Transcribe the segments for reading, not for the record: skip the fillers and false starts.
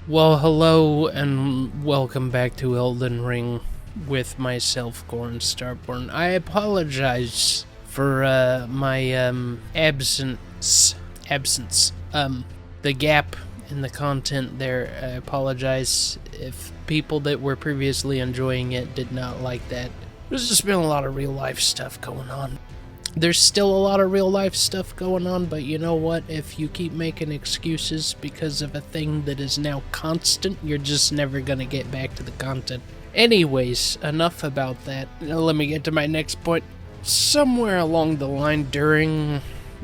Well, hello and welcome back to Elden Ring with myself, Gorn Starborn. I apologize for my absence. The gap in the content there. I apologize if people that were previously enjoying it did not like that. There's just been a lot of real life stuff going on. There's still a lot of real life stuff going on, but you know what? If you keep making excuses because of a thing that is now constant, you're just never gonna get back to the content. Anyways, enough about that. Now let me get to my next point. Somewhere along the line during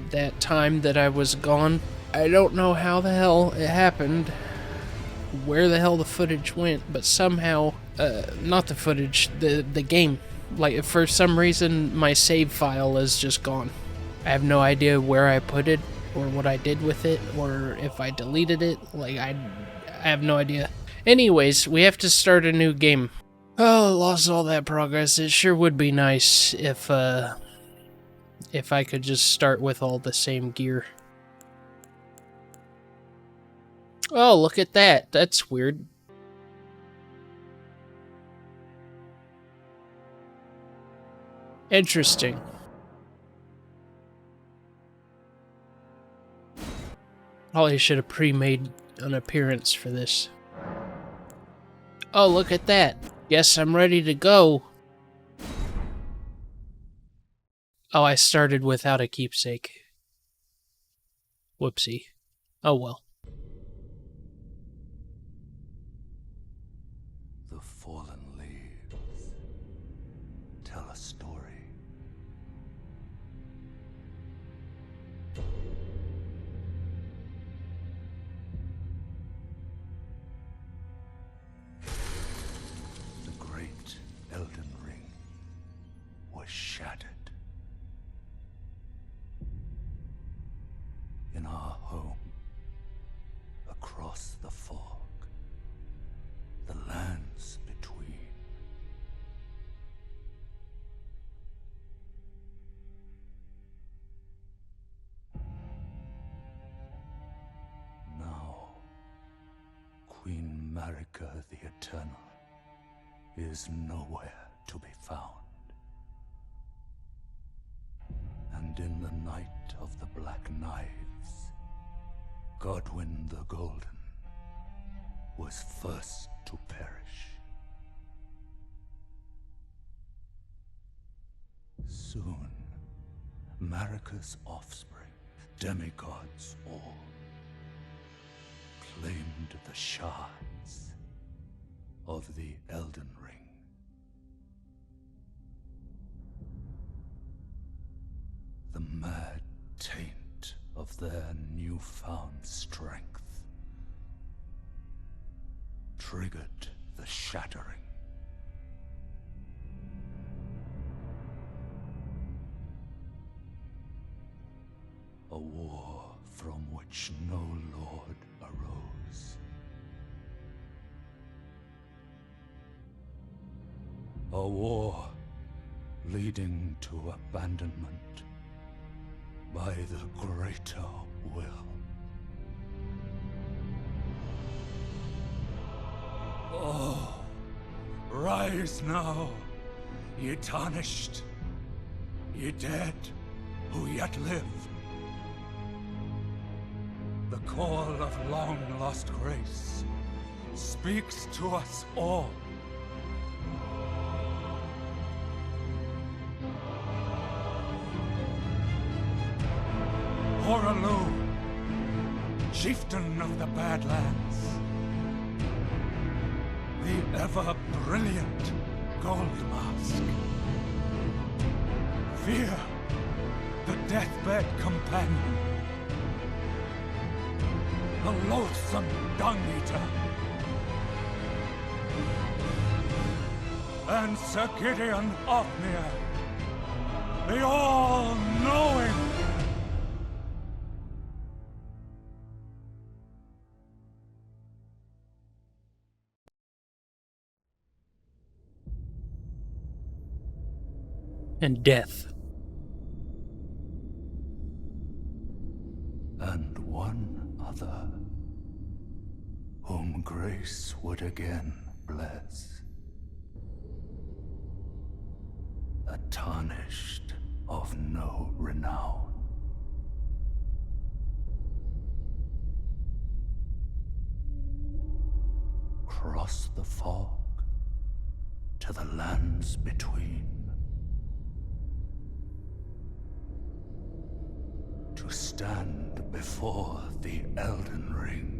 that time that I was gone, I don't know how the hell it happened, where the hell the footage went, but somehow, not the footage, the game. Like, for some reason, my save file is just gone. I have no idea where I put it, or what I did with it, or if I deleted it. Like, I have no idea. Anyways, we have to start a new game. Oh, lost all that progress. It sure would be nice if I could just start with all the same gear. Oh, look at that. That's weird. Interesting. Probably should have pre-made an appearance for this. Oh, look at that. Guess I'm ready to go. Oh, I started without a keepsake. Whoopsie. Oh well. The fallen leaves tell a story. The great Elden Ring was shattered. In our home, across the fog, the lands between. Now, Queen Marika the Eternal is nowhere to be found. And in the night of the Black Knives, Godwyn the Golden was first to perish. Soon, Marika's offspring, demigods all, claimed the shards of the Elden Ring. The mad taint of their newfound strength triggered the shattering. A war from which no lord arose. A war leading to abandonment by the greater will. Oh, rise now, ye tarnished, ye dead who yet live. The call of long-lost grace speaks to us all. Horalu, chieftain of the Badlands, the ever-brilliant Gold Mask. Fear, the deathbed companion, the loathsome dung-eater, and Sir Gideon Othmere, the all-knowing. And death. And one other, whom grace would again bless. A tarnished of no renown. Cross the fog to the lands between, to stand before the Elden Ring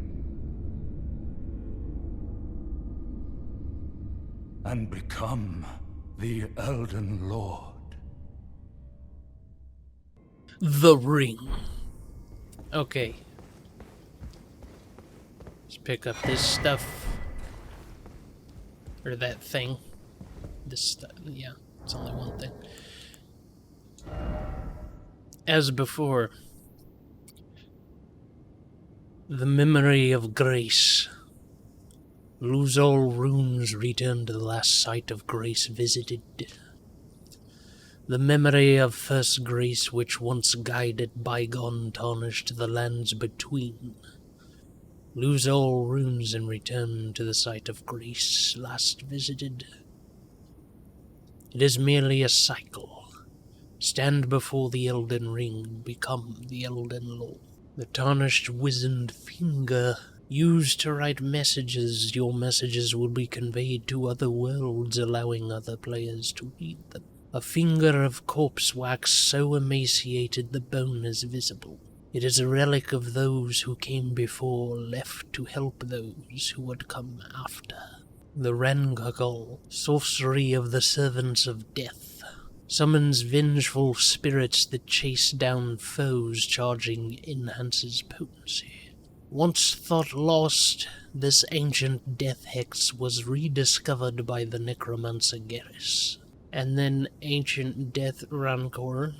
and become the Elden Lord. The ring. Okay. Let's pick up this stuff. Or that thing. This stuff. Yeah, it's only one thing. As before, the memory of grace. Lose all runes, return to the last site of grace visited. The memory of first grace which once guided bygone tarnished the lands between. Lose all runes and return to the site of grace last visited. It is merely a cycle. Stand before the Elden Ring, become the Elden Lord. The tarnished wizened finger used to write messages. Your messages will be conveyed to other worlds, allowing other players to read them. A finger of corpse wax so emaciated the bone is visible. It is a relic of those who came before, left to help those who would come after. The Rangagol, sorcery of the servants of death, summons vengeful spirits that chase down foes, charging enhances potency. Once thought lost, this ancient death hex was rediscovered by the necromancer Garrus. And then ancient death Rancor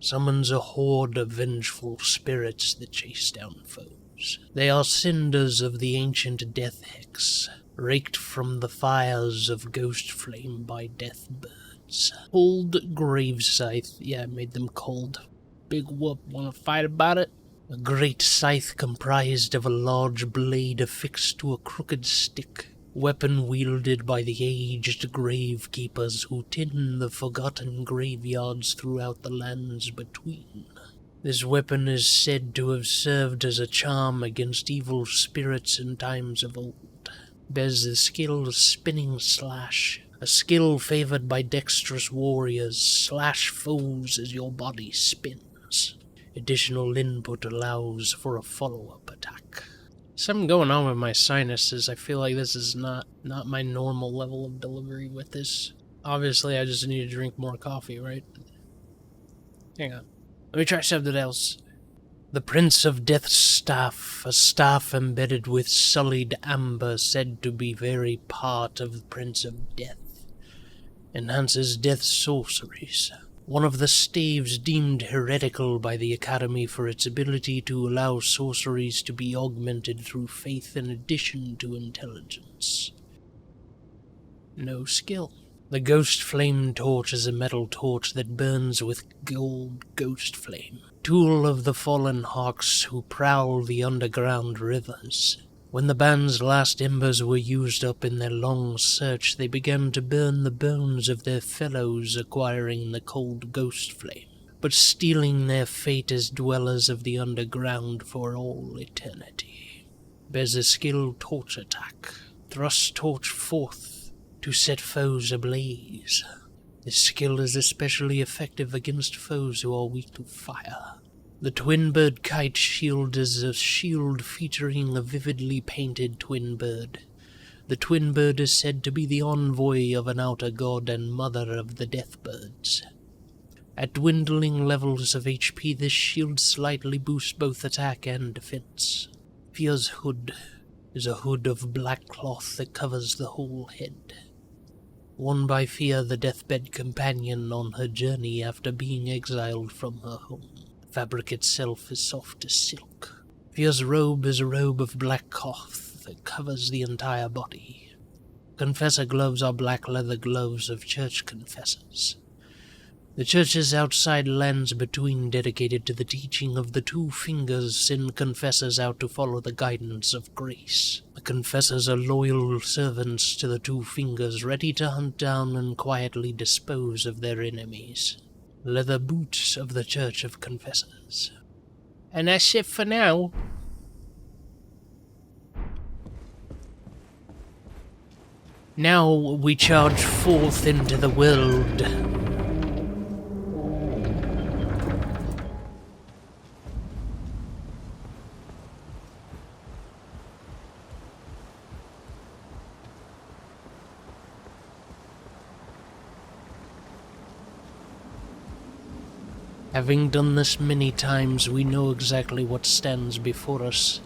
summons a horde of vengeful spirits that chase down foes. They are cinders of the ancient death hex, raked from the fires of ghost flame by death birds. Cold grave scythe, yeah, made them cold. Big whoop, wanna fight about it? A great scythe comprised of a large blade affixed to a crooked stick, weapon wielded by the aged gravekeepers who tend the forgotten graveyards throughout the lands between. This weapon is said to have served as a charm against evil spirits in times of old. Bears the skill of spinning slash, a skill favored by dexterous warriors. Slash foes as your body spins. Additional input allows for a follow-up attack. Something going on with my sinuses. I feel like this is not my normal level of delivery with this. Obviously, I just need to drink more coffee, right? Hang on. Let me try something else. The Prince of Death's staff, a staff embedded with sullied amber said to be very part of the Prince of Death, enhances death sorceries. One of the staves deemed heretical by the Academy for its ability to allow sorceries to be augmented through faith in addition to intelligence. No skill. The Ghost Flame Torch is a metal torch that burns with gold ghost flame, tool of the fallen hawks who prowl the underground rivers. When the band's last embers were used up in their long search, they began to burn the bones of their fellows, acquiring the cold ghost flame, but stealing their fate as dwellers of the underground for all eternity. Bears a skilled torch attack. Thrust torch forth to set foes ablaze. This skill is especially effective against foes who are weak to fire. The Twin Bird Kite Shield is a shield featuring a vividly painted twin bird. The twin bird is said to be the envoy of an outer god and mother of the death birds. At dwindling levels of HP, this shield slightly boosts both attack and defense. Fia's hood is a hood of black cloth that covers the whole head. Worn by Fia, the deathbed companion, on her journey after being exiled from her home. The fabric itself is soft as silk. Fia's robe is a robe of black cloth that covers the entire body. Confessor gloves are black leather gloves of church confessors. The church's outside lands between dedicated to the teaching of the two fingers send confessors out to follow the guidance of grace. The confessors are loyal servants to the two fingers, ready to hunt down and quietly dispose of their enemies. Leather boots of the Church of Confessors. And that's it for now. Now we charge forth into the world. Having done this many times, we know exactly what stands before us.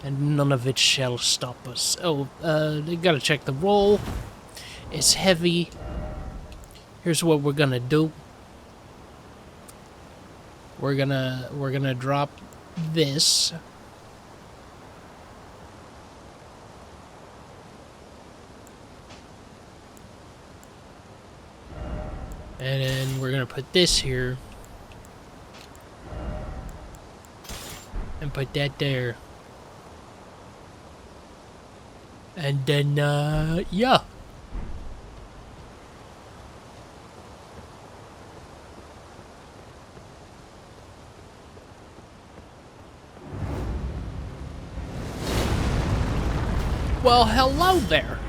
And none of it shall stop us. Oh, you gotta check the roll. It's heavy. Here's what we're gonna do. We're gonna drop this. And then we're gonna put this here. And put that there. And then, yeah. Well, hello there.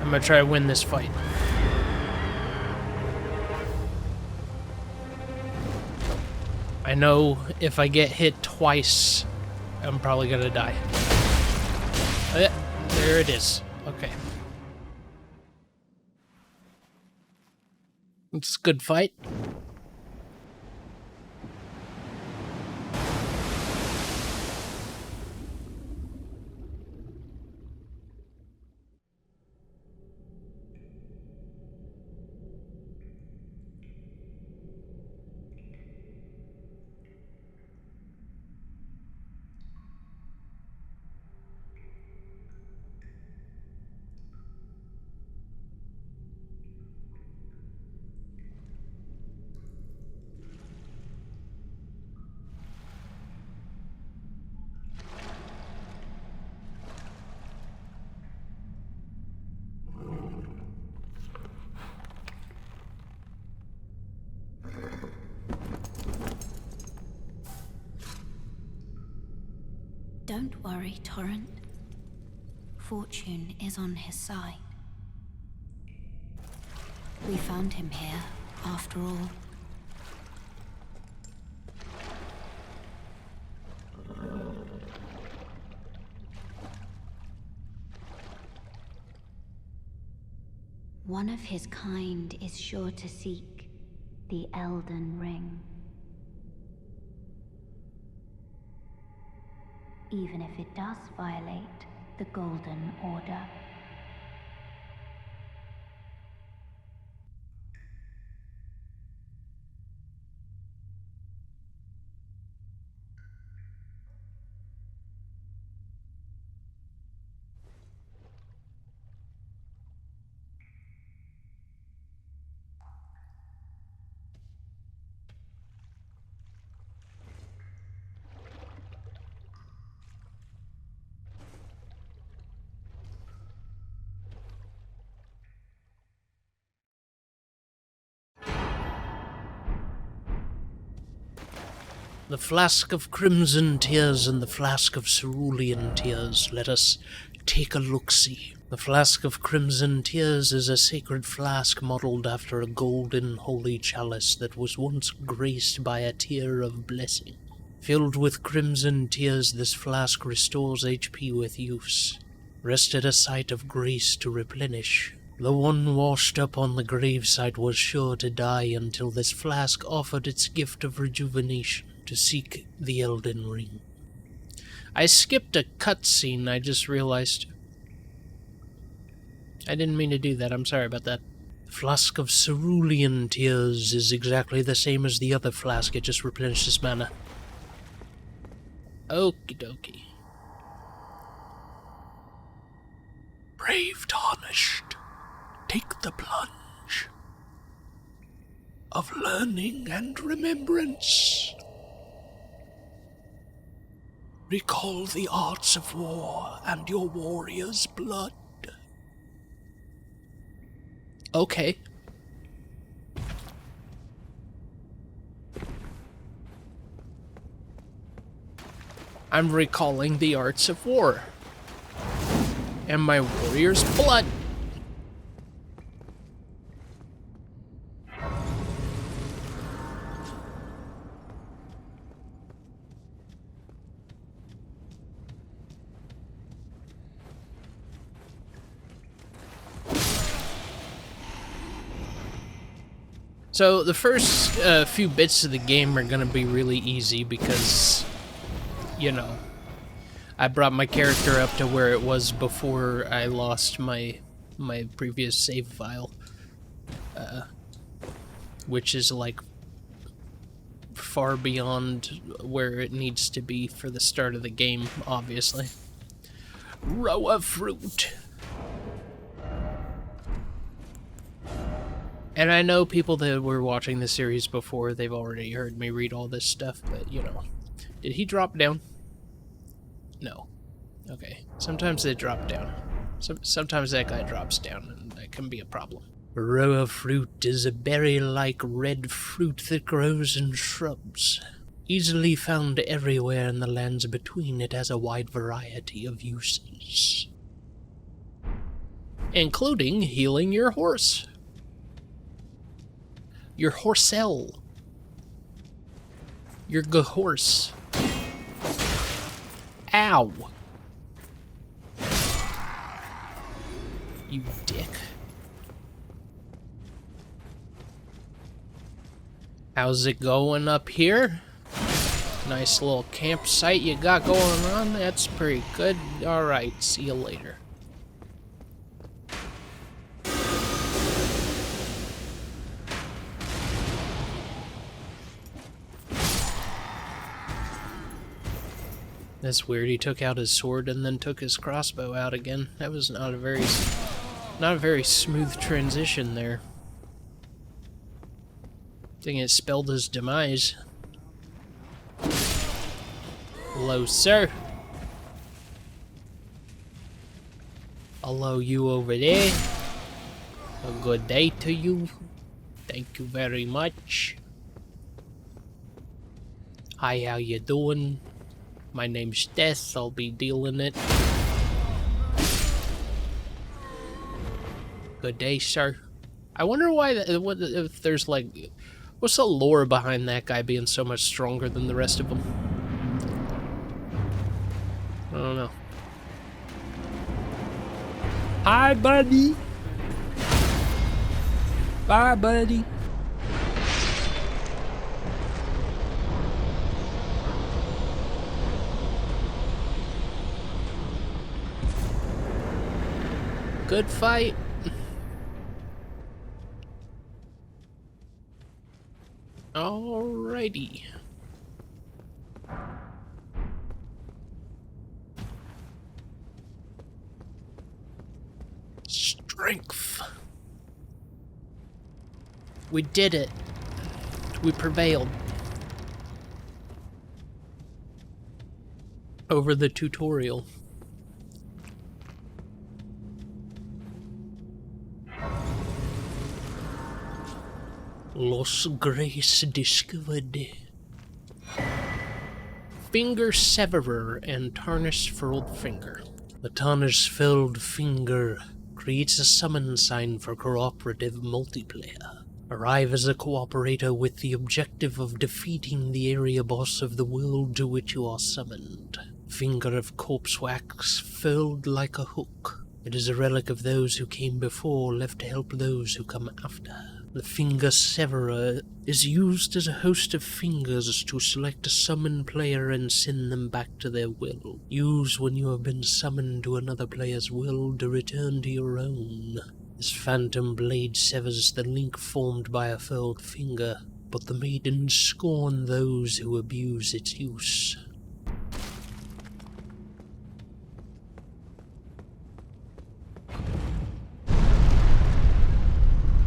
I'm gonna try to win this fight. I know if I get hit twice, I'm probably gonna die. There it is. Okay. It's a good fight. Don't worry, Torrent. Fortune is on his side. We found him here, after all. One of his kind is sure to seek the Elden Ring. Even if it does violate the Golden Order. The flask of crimson tears and the flask of cerulean tears. Let us take a look-see. The flask of crimson tears is a sacred flask modeled after a golden holy chalice that was once graced by a tear of blessing. Filled with crimson tears, this flask restores HP with use. Rest at a site of grace to replenish. The one washed up on the gravesite was sure to die until this flask offered its gift of rejuvenation to seek the Elden Ring. I skipped a cutscene, I just realized. I didn't mean to do that, I'm sorry about that. The flask of cerulean tears is exactly the same as the other flask, it just replenishes mana. Okie dokie. Brave tarnished, take the plunge of learning and remembrance. Recall the arts of war and your warrior's blood. Okay. I'm recalling the arts of war. And my warrior's blood. So the first few bits of the game are gonna be really easy because, you know, I brought my character up to where it was before I lost my previous save file, which is like far beyond where it needs to be for the start of the game, obviously. Row of fruit. And I know people that were watching the series before, they've already heard me read all this stuff, but, you know. Did he drop down? No. Okay. Sometimes they drop down. Sometimes that guy drops down, and that can be a problem. Row of fruit is a berry-like red fruit that grows in shrubs. Easily found everywhere in the lands between, it has a wide variety of uses, including healing your horse. Your horsel. Your horse. Ow. You dick. How's it going up here? Nice little campsite you got going on. That's pretty good. Alright, see you later. That's weird. He took out his sword and then took his crossbow out again. That was not a very smooth transition there. I think it spelled his demise. Hello, sir. Hello, you over there. A good day to you. Thank you very much. Hi, how you doing? My name's Death, I'll be dealing it. Good day, sir. I wonder why, if there's like, what's the lore behind that guy being so much stronger than the rest of them? I don't know. Hi, buddy. Bye, buddy. Good fight. Alrighty. Strength. We did it. We prevailed. Over the tutorial. Lost Grace discovered. Finger Severer and Tarnished Furled Finger. The Tarnished Furled Finger creates a summon sign for cooperative multiplayer. Arrive as a cooperator with the objective of defeating the area boss of the world to which you are summoned. Finger of corpse wax furled like a hook. It is a relic of those who came before, left to help those who come after. The Finger Severer is used as a host of fingers to select a summoned player and send them back to their will. Use when you have been summoned to another player's will to return to your own. This phantom blade severs the link formed by a furled finger, but the maidens scorn those who abuse its use.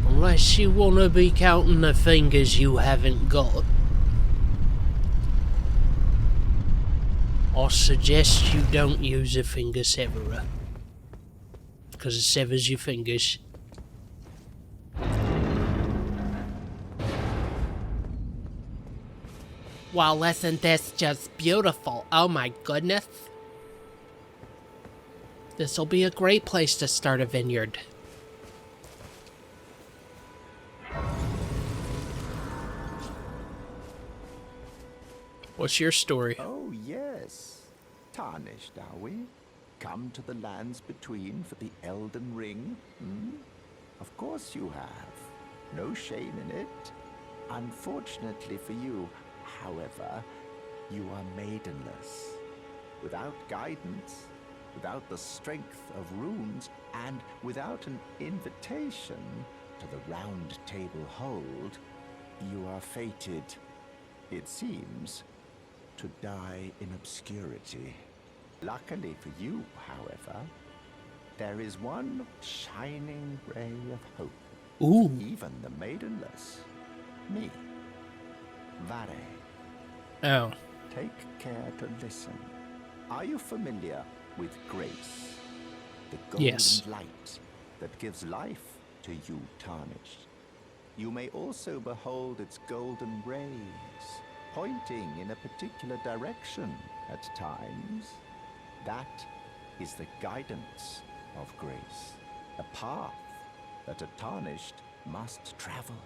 Unless you wanna be counting the fingers you haven't got, I suggest you don't use a finger severer, because it severs your fingers. Wow, isn't this just beautiful? Oh my goodness. This'll be a great place to start a vineyard. What's your story? Oh, yes. Tarnished, are we? Come to the lands between for the Elden Ring? Of course you have. No shame in it. Unfortunately for you, however, you are maidenless. Without guidance, without the strength of runes, and without an invitation to the Round Table Hold, you are fated, it seems, to die in obscurity. Luckily for you, however, there is one shining ray of hope. Ooh. Even the maidenless. Me. Vare. Oh. Take care to listen. Are you familiar with grace? The golden Yes. light that gives life to you, Tarnished. You may also behold its golden rays, pointing in a particular direction at times. That is the guidance of grace, a path that a Tarnished must travel.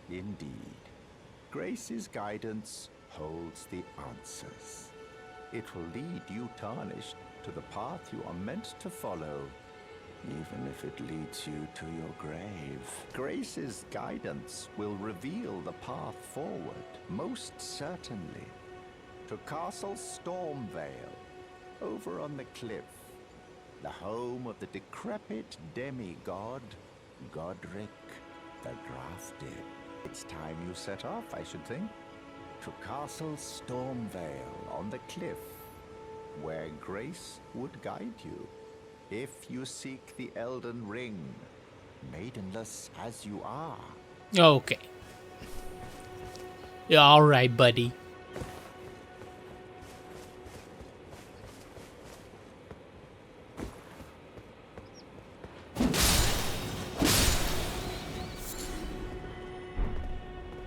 Indeed. Grace's guidance holds the answers. It will lead you, Tarnished, to the path you are meant to follow, even if it leads you to your grave. Grace's guidance will reveal the path forward, most certainly, to Castle Stormvale, over on the cliff, the home of the decrepit demigod, Godric the Grafted. It's time you set off, I should think, to Castle Stormvale on the cliff, where Grace would guide you. If you seek the Elden Ring, maidenless as you are. Okay. Yeah, alright, buddy.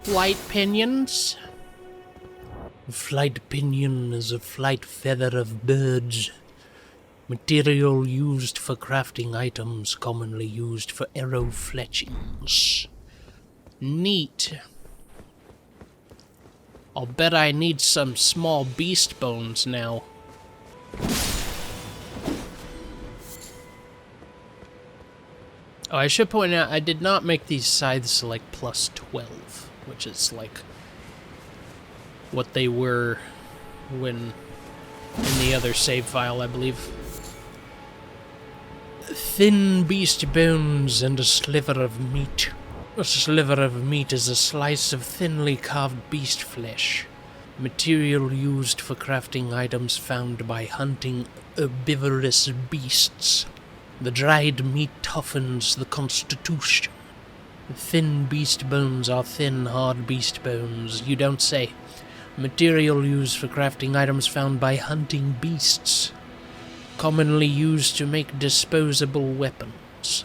Flight pinions? A flight pinion is a flight feather of birds. Material used for crafting items, commonly used for arrow fletchings. Neat. I'll bet I need some small beast bones now. Oh, I should point out, I did not make these scythes like plus 12, which is like what they were when in the other save file, I believe. Thin beast bones and a sliver of meat. A sliver of meat is a slice of thinly carved beast flesh. Material used for crafting items found by hunting herbivorous beasts. The dried meat toughens the constitution. Thin beast bones are thin, hard beast bones. You don't say. Material used for crafting items found by hunting beasts. Commonly used to make disposable weapons.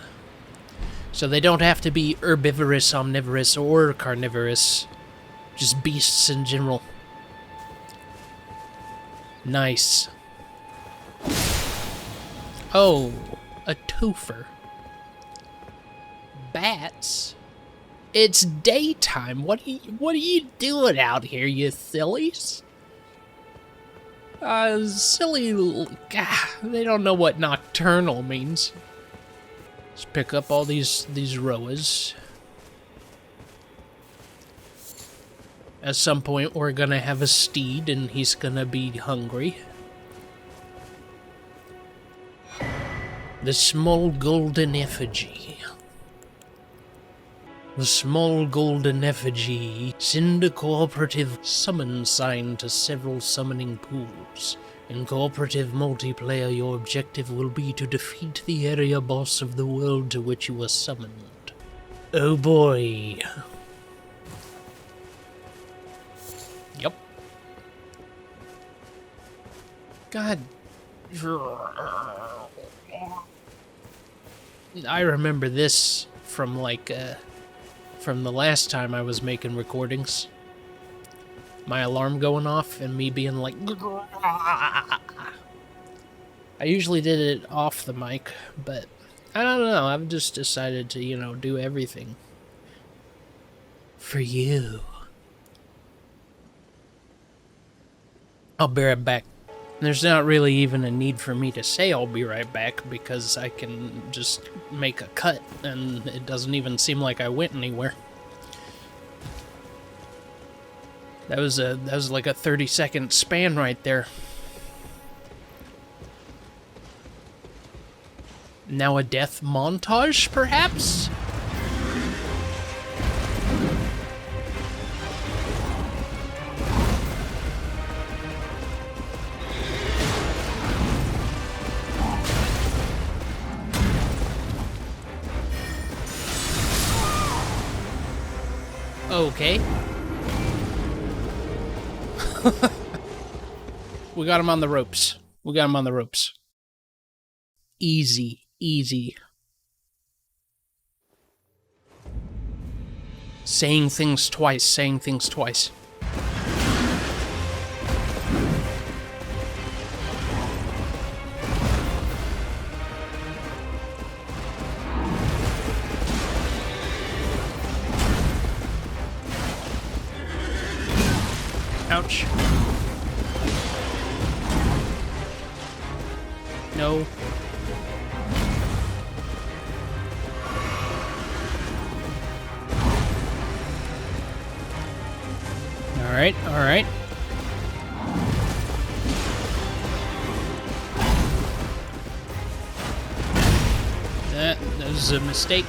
So they don't have to be herbivorous, omnivorous, or carnivorous. Just beasts in general. Nice. Oh, a topher. Bats? It's daytime. What are you doing out here, you sillies? Silly... they don't know what nocturnal means. Let's pick up all these roas. At some point, we're gonna have a steed, and he's gonna be hungry. The small golden effigy. The small golden effigy. Send a cooperative summon sign to several summoning pools. In cooperative multiplayer, your objective will be to defeat the area boss of the world to which you were summoned. Oh boy. Yep. God. I remember this from from the last time I was making recordings. My alarm going off and me being like... I usually did it off the mic, but I don't know. I've just decided to, you know, do everything for you. I'll be right back. There's not really even a need for me to say I'll be right back because I can just make a cut and it doesn't even seem like I went anywhere. That was like a 30-second span right there. Now a death montage, perhaps? Okay. We got him on the ropes. We got him on the ropes. Easy, easy. Saying things twice, saying things twice. Ouch. No. Alright, alright. That was a mistake.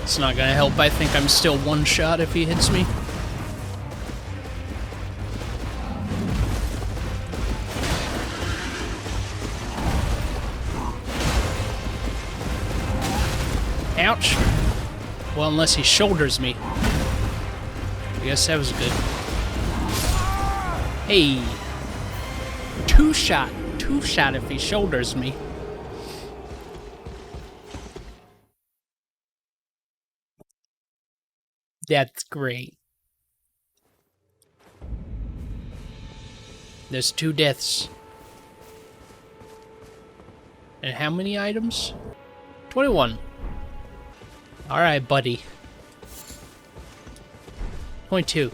It's not gonna help. I think I'm still one shot if he hits me. Ouch. Well, unless he shoulders me. I guess that was good. Hey. Two shot if he shoulders me. That's great. There's 2 deaths. And how many items? 21. Alright, buddy. 0.2.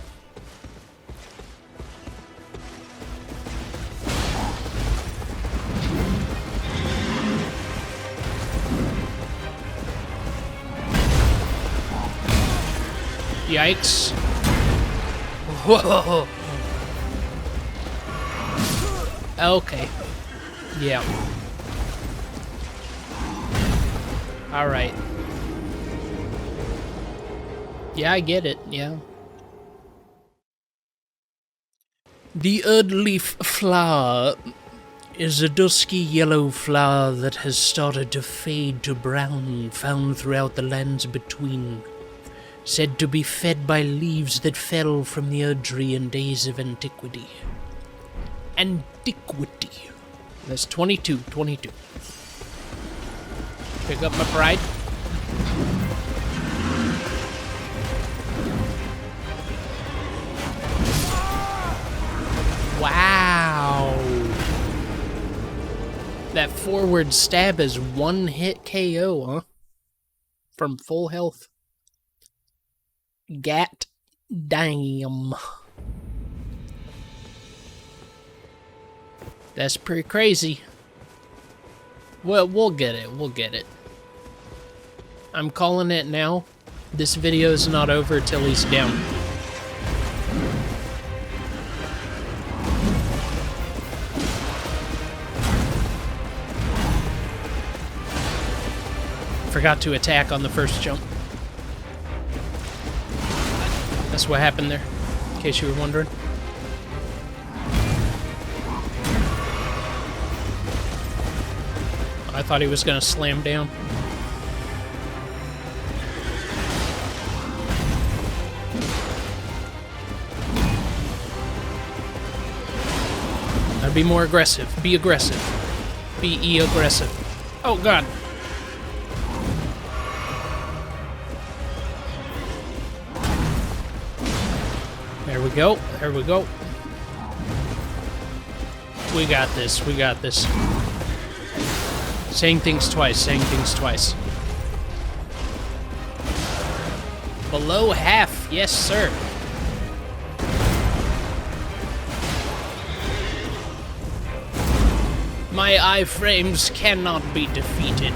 Yikes. Whoa. Okay. Yeah. Alright. Yeah, I get it, yeah. The Erdleaf flower is a dusky yellow flower that has started to fade to brown, found throughout the lands between. Said to be fed by leaves that fell from the Erd tree in days of antiquity. Antiquity. That's 22. Pick up my pride. Wow. That forward stab is 1-hit KO, huh? From full health. Gat damn. That's pretty crazy. Well, we'll get it. We'll get it. I'm calling it now. This video is not over till he's down. Forgot to attack on the first jump. That's what happened there, in case you were wondering. I thought he was gonna slam down. I'd be more aggressive. Be aggressive. Be aggressive. Oh god. There we go. There we go. We got this. We got this. Saying things twice. Saying things twice. Below half. Yes, sir. My iframes cannot be defeated.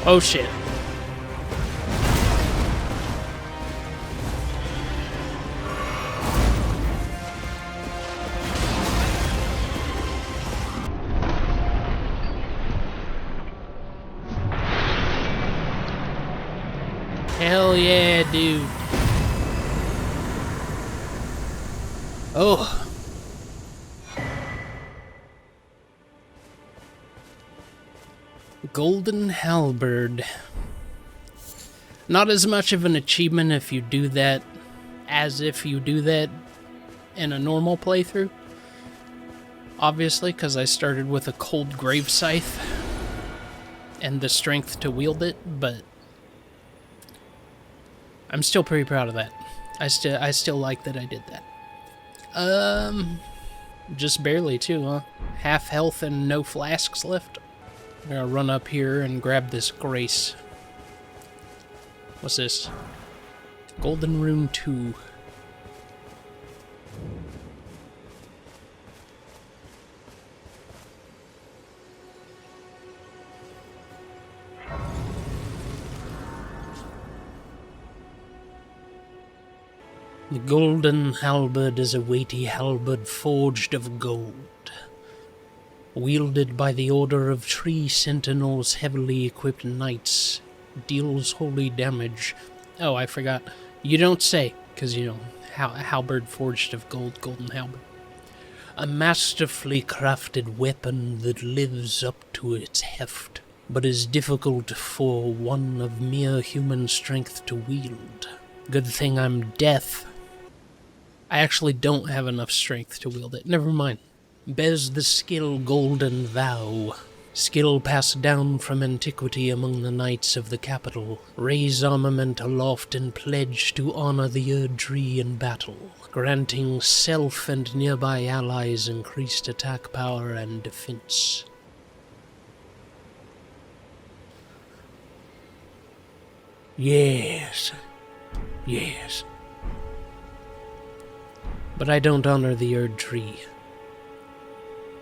Oh shit. Hell yeah, dude. Oh. Golden Halberd. Not as much of an achievement if you do that as if you do that in a normal playthrough. Obviously, because I started with a cold grave scythe and the strength to wield it, but I'm still pretty proud of that. I still like that I did that. Just barely too, huh? Half health and no flasks left. I'm gonna run up here and grab this grace. What's this? Golden Rune 2. The golden halberd is a weighty halberd forged of gold. Wielded by the Order of Tree Sentinels, heavily equipped knights. Deals holy damage. Oh, I forgot. You don't say, because, you know, halberd forged of gold, golden halberd. A masterfully crafted weapon that lives up to its heft, but is difficult for one of mere human strength to wield. Good thing I'm deaf. I actually don't have enough strength to wield it. Never mind. Bears the skill Golden Vow. Skill passed down from antiquity among the knights of the capital. Raise armament aloft and pledge to honor the Erd Tree in battle, granting self and nearby allies increased attack power and defense. Yes. Yes. But I don't honor the Erd Tree.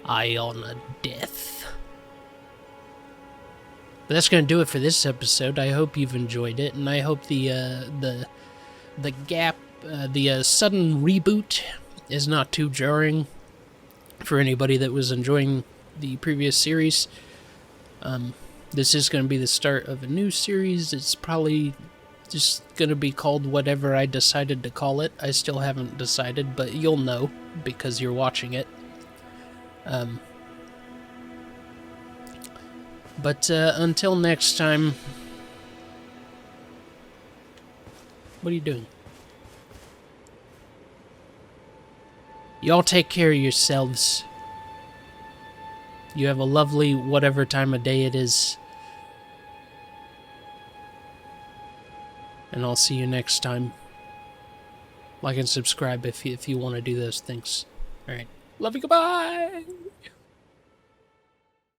I honor death. But that's going to do it for this episode. I hope you've enjoyed it, and I hope the sudden reboot is not too jarring for anybody that was enjoying the previous series. This is going to be the start of a new series. It's probably just going to be called whatever I decided to call it. I still haven't decided, but you'll know because you're watching it. But until next time, what are you doing? Y'all take care of yourselves. You have a lovely whatever time of day it is. And I'll see you next time. Like and subscribe if you want to do those things. Alright. Love you, goodbye!